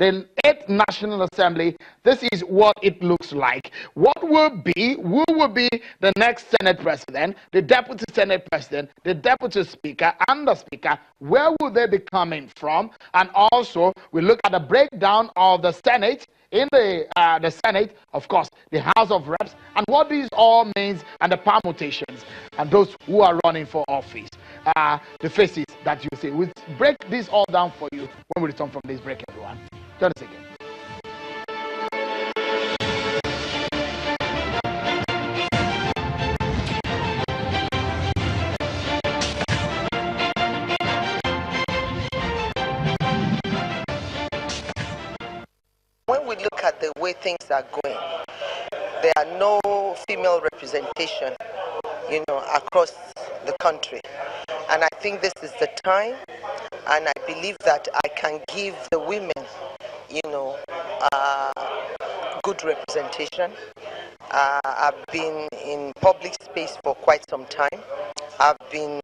the 8th National Assembly, this is what it looks like. Who will be the next Senate President, the Deputy Senate President, the Deputy Speaker, and the Speaker? Where will they be coming from? And also, we look at the breakdown of the Senate, in the Senate, of course, the House of Reps, and what this all means, and the permutations, and those who are running for office, the faces that you see. We'll break this all down for you when we return from this break, everyone. Join us again. When we look at the way things are going, there are no female representation, across the country. And I think this is the time, and I believe that I can give the women, good representation. I've been in public space for quite some time. I've been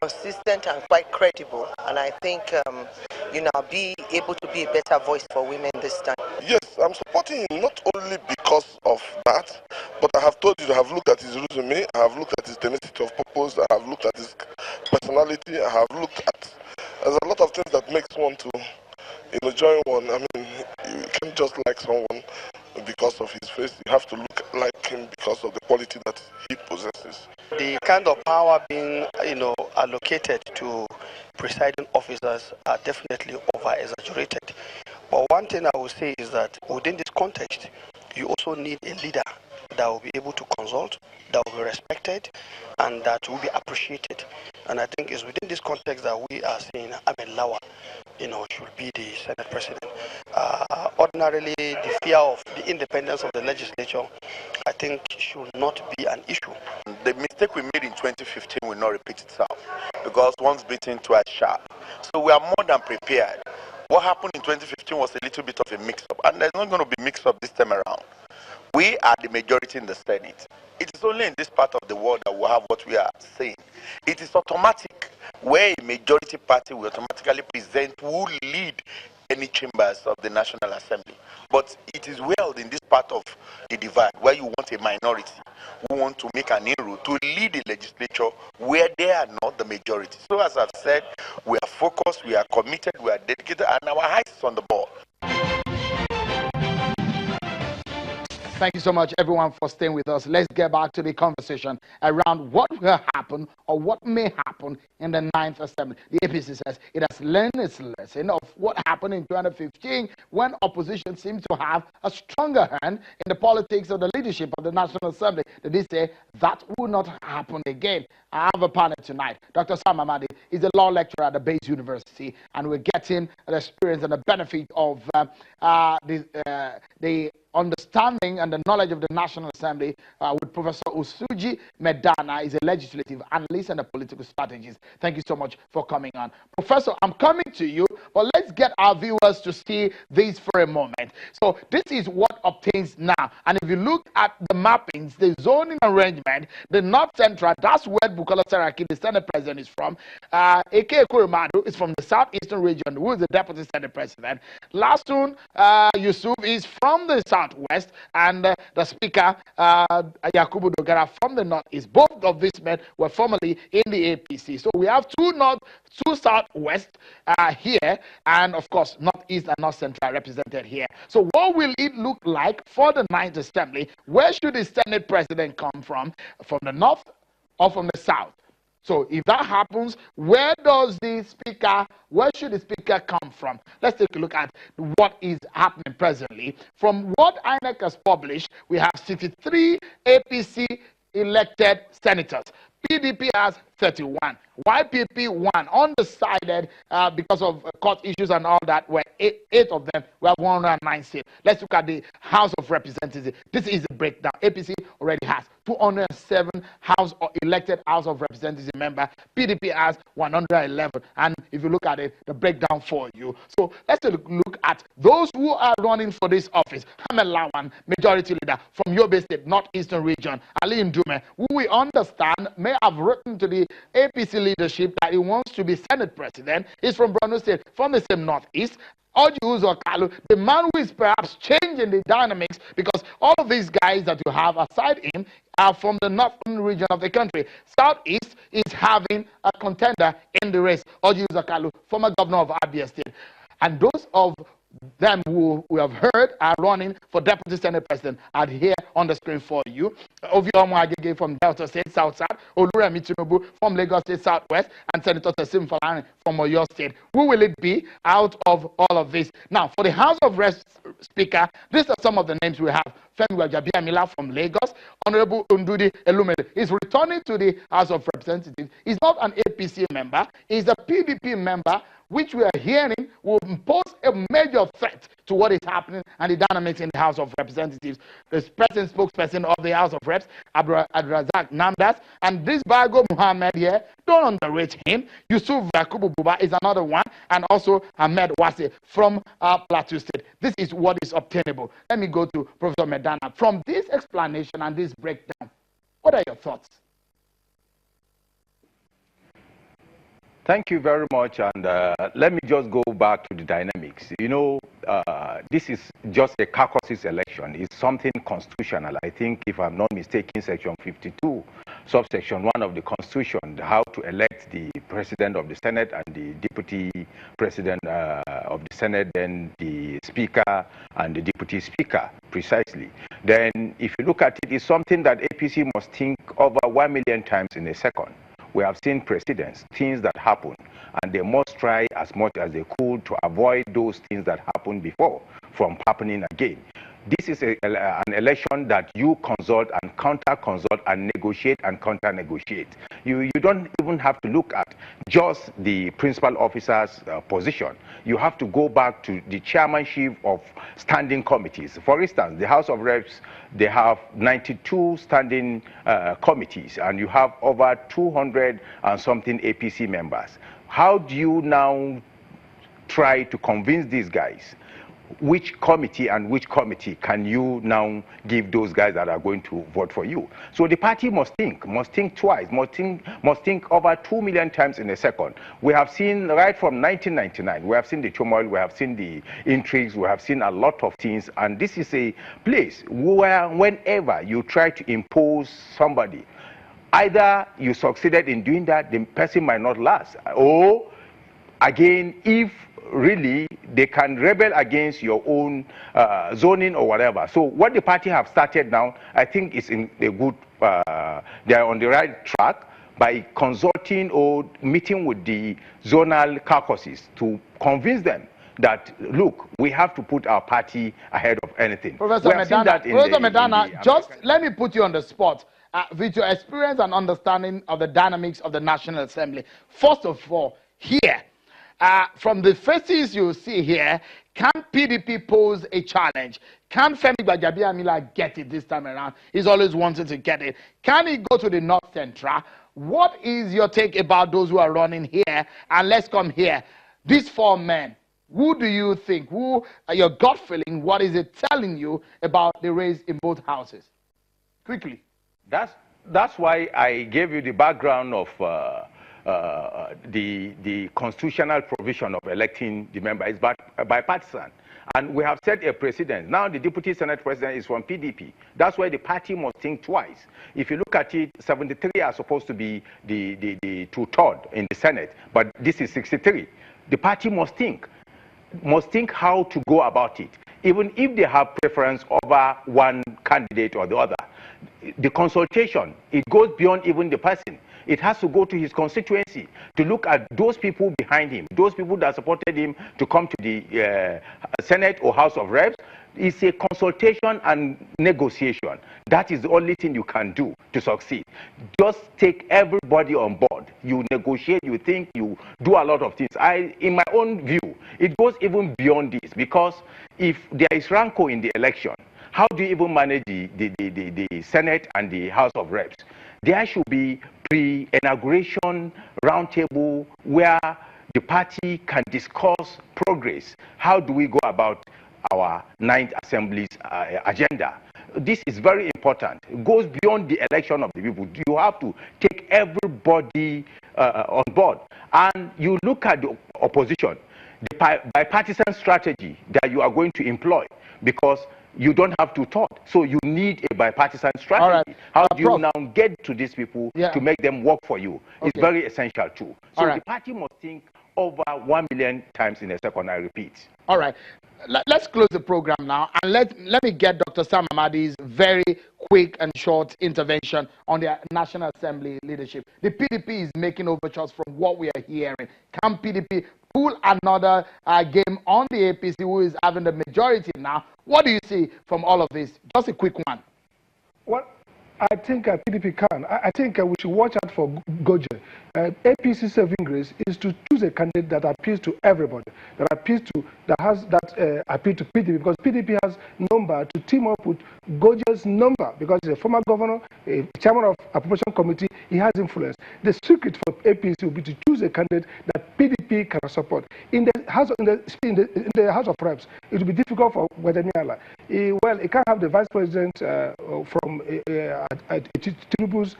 consistent and quite credible, and I think I'll be able to be a better voice for women this time. Yes, I'm supporting him not only because of that, but I have told you, I have looked at his resume, I have looked at his tenacity of purpose, I have looked at his personality, I have looked at, there's a lot of things that makes one to join one. I mean, you can't just like someone because of his face, you have to look like him because of the quality that he possesses. The kind of power being, allocated to presiding officers are definitely over-exaggerated. But one thing I would say is that within this context, you also need a leader that will be able to consult, that will be respected, and that will be appreciated. And I think it's within this context that we are saying Ahmed Lawan, should be the Senate President. Ordinarily, the fear of the independence of the legislature, I think, should not be an issue. The mistake we made in 2015 will not repeat itself, because once beaten, twice sharp. So we are more than prepared. What happened in 2015 was a little bit of a mix-up, and there's not going to be mix-up this time around. We are the majority in the Senate. It is only in this part of the world that we have what we are saying. It is automatic, where a majority party will automatically present who will lead any chambers of the National Assembly. But it is well in this part of the divide, where you want a minority who want to make an inroad to lead the legislature where they are not the majority. So as I've said, we are focused, we are committed, we are dedicated, and our eyes is on the ball. Thank you so much, everyone, for staying with us. Let's get back to the conversation around what will happen or what may happen in the 9th Assembly. The APC says it has learned its lesson of what happened in 2015 when opposition seemed to have a stronger hand in the politics of the leadership of the National Assembly. They say that will not happen again. I have a panel tonight. Dr. Sam Amadi is a law lecturer at the Bayes University, and we're getting the experience and the benefit of the understanding and the knowledge of the National Assembly with Professor Usuji Medana. Is a legislative analyst and a political strategist. Thank you so much for coming on. Professor, I'm coming to you, but let's get our viewers to see this for a moment. So this is what obtains now. And if you look at the mappings, the zoning arrangement, the North Central, that's where Bukola Saraki, the Senate President, is from. Eke Kurumadu is from the Southeastern region, who is the Deputy Senate President. Lasun Yusuf is from the Southwest, and the Speaker, Yakubu Dogara, from the Northeast. Both of these men were formerly in the APC. So we have two North, two Southwest here, and of course, Northeast and North Central represented here. So what will it look like for the 9th Assembly? Where should the Senate President come from the North or from the South? So if that happens, where should the Speaker come from? Let's take a look at what is happening presently. From what INEC has published, we have 63 APC elected senators. PDP has 31. YPP 1, undecided because of court issues and all that, were eight of them. We have 109 seats. Let's look at the House of Representatives. This is the breakdown. APC already has 207 elected House of Representatives member. PDP has 111. And if you look at it, the breakdown for you. So let's take a look at those who are running for this office. Ahmed Lawan, majority leader from Yobe State, Northeastern region. Ali Ndume, who we understand may have written to the APC leadership that he wants to be Senate President, is from Borno State, from the same Northeast. Orji Uzor Kalu, the man who is perhaps changing the dynamics, because all of these guys that you have aside him are from the northern region of the country. Southeast is having a contender in the race, Orji Uzor Kalu, former governor of Abia State. And those of them who we have heard are running for Deputy Senate President are here on the screen for you. Oviomo Agege from Delta State, South South, Oluremi Tinubu from Lagos State, Southwest, and Senator Tessim Falani from Oyo State. Who will it be out of all of this? Now, for the House of Reps Speaker, these are some of the names we have. Femi Wajabiamila from Lagos, Honorable Undudi Elumede is returning to the House of Representatives. He's not an APC member, he's a PDP member, which we are hearing will pose a major threat to what is happening and the dynamics in the House of Representatives. The present spokesperson of the House of Reps, Abdulrazak Namdas, and this Bago Muhammad here, don't underrate him. Yusuf Yakubu Buba is another one, and also Ahmed Wase from Plateau State. This is what is obtainable. Let me go to Professor Medana. From this explanation and this breakdown, what are your thoughts? Thank you very much, and let me just go back to the dynamics. You know, this is just a caucus election. It's something constitutional. I think, if I'm not mistaken, Section 52, subsection 1 of the Constitution, how to elect the President of the Senate and the Deputy President of the Senate, then the Speaker and the Deputy Speaker, precisely. Then, if you look at it, it's something that APC must think over 1 million times in a second. We have seen precedents, things that happen, and they must try as much as they could to avoid those things that happened before from happening again. This is an election that you consult and counter-consult and negotiate and counter-negotiate. You don't even have to look at just the principal officer's position. You have to go back to the chairmanship of standing committees. For instance, the House of Reps, they have 92 standing committees, and you have over 200 and something APC members. How do you now try to convince these guys? Which committee and which committee can you now give those guys that are going to vote for you? So the party must think twice, must think over 2 million times in a second. We have seen right from 1999, we have seen the turmoil, we have seen the intrigues, we have seen a lot of things, and this is a place where whenever you try to impose somebody, either you succeeded in doing that, the person might not last, or again, if really they can rebel against your own zoning or whatever. So what the party have started now, I think is in a good, they are on the right track by consulting or meeting with the zonal caucuses to convince them that, look, we have to put our party ahead of anything. Professor Medana, just let me put you on the spot. With your experience and understanding of the dynamics of the National Assembly, first of all, here, from the faces you see here, can PDP pose a challenge? Can Femi Gbajabiamila get it this time around? He's always wanted to get it. Can he go to the North Central? What is your take about those who are running here? And let's come here. These 4 men, who do you think, who are your gut feeling, what is it telling you about the race in both houses? Quickly. That's why I gave you the background of the constitutional provision of electing the member is bipartisan. And we have set a precedent. Now the Deputy Senate President is from PDP. That's why the party must think twice. If you look at it, 73 are supposed to be the 2/3 in the Senate, but this is 63. The party must think how to go about it. Even if they have preference over one candidate or the other, the consultation, it goes beyond even the person. It has to go to his constituency to look at those people behind him, those people that supported him to come to the Senate or House of Reps. It's a consultation and negotiation. That is the only thing you can do to succeed. Just take everybody on board. You negotiate, you think, you do a lot of things. In my own view, it goes even beyond this, because if there is rancor in the election, how do you even manage the Senate and the House of Reps? There should be pre-inauguration roundtable where the party can discuss progress. How do we go about our 9th Assembly's agenda? This is very important. It goes beyond the election of the people. You have to take everybody on board. And you look at the opposition. the bipartisan strategy that you are going to employ, because you don't have to talk. So you need a bipartisan strategy. Right. How do you now get to these people Yeah. to make them work for you? Okay. It's very essential too. So Right. the party must think over 1 million times in a second, I repeat. All right. Let's close the program now, and let me get Dr. Sam Amadi's very quick and short intervention on the National Assembly leadership. The PDP is making overtures from what we are hearing. Can PDP pull another game on the APC, who is having the majority now? What do you see from all of this? Just a quick one. Well, I think PDP can. I think we should watch out for Goje. APC saving grace is to choose a candidate that appeals to everybody, that appeals to appeal to PDP, because PDP has number to team up with Goje's number, because he's a former governor, a chairman of appropriation committee. He has influence. The secret for APC will be to choose a candidate that PDP can support. In the House of Reps, it will be difficult for Guadaniala. Well, he can't have the vice president from Tinubu's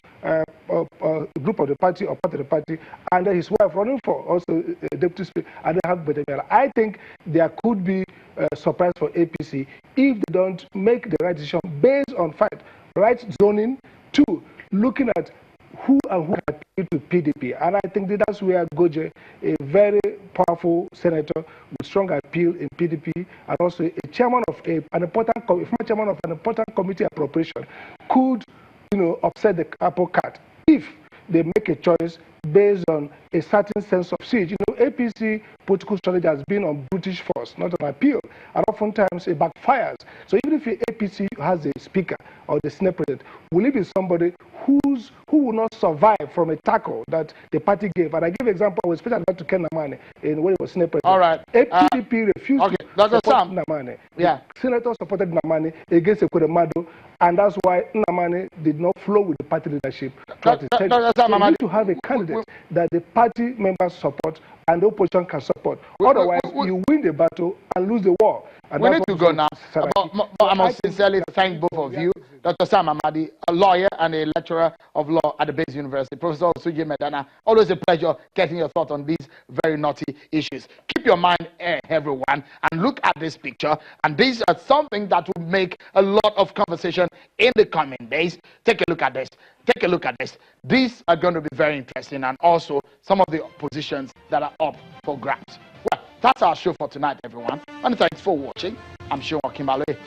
group of the party or part of the party, and his wife running for also deputy speaker, and they have Guadaniala. I think there could be a surprise for APC if they don't make the right decision based on fact, right zoning, two, looking at who and who appeal to PDP. And I think that's where Goje, a very powerful senator with strong appeal in PDP, and also a chairman of former chairman of an important committee appropriation, could, upset the apple cart if they make a choice based on a certain sense of siege. APC political strategy has been on British force, not on appeal, and oftentimes it backfires. So even if the APC has a speaker or the Senate president, will it be somebody who will not survive from a tackle that the party gave? And I give an example, I was speaking to Ken Namane when he was Senate president. All right. PDP refused to support Sam. Namane. Yeah. The senator supported Namane against Ekweremadu, and that's why Namane did not flow with the party leadership. So you need to have a candidate that the party members support and the opposition can support. Otherwise, you win the battle and lose the war. And we need to go now. But I must sincerely thank both of you. Dr. Sam Amadi, a lawyer and a lecturer of law at the Base University. Professor Osuji Medana, always a pleasure getting your thoughts on these very knotty issues. Keep your mind, everyone, and look at this picture. And these are something that will make a lot of conversation in the coming days. Take a look at this. Take a look at this. These are going to be very interesting, and also some of the positions that are up for grabs. Well, that's our show for tonight, everyone. And thanks for watching. I'm Sean Kimbale.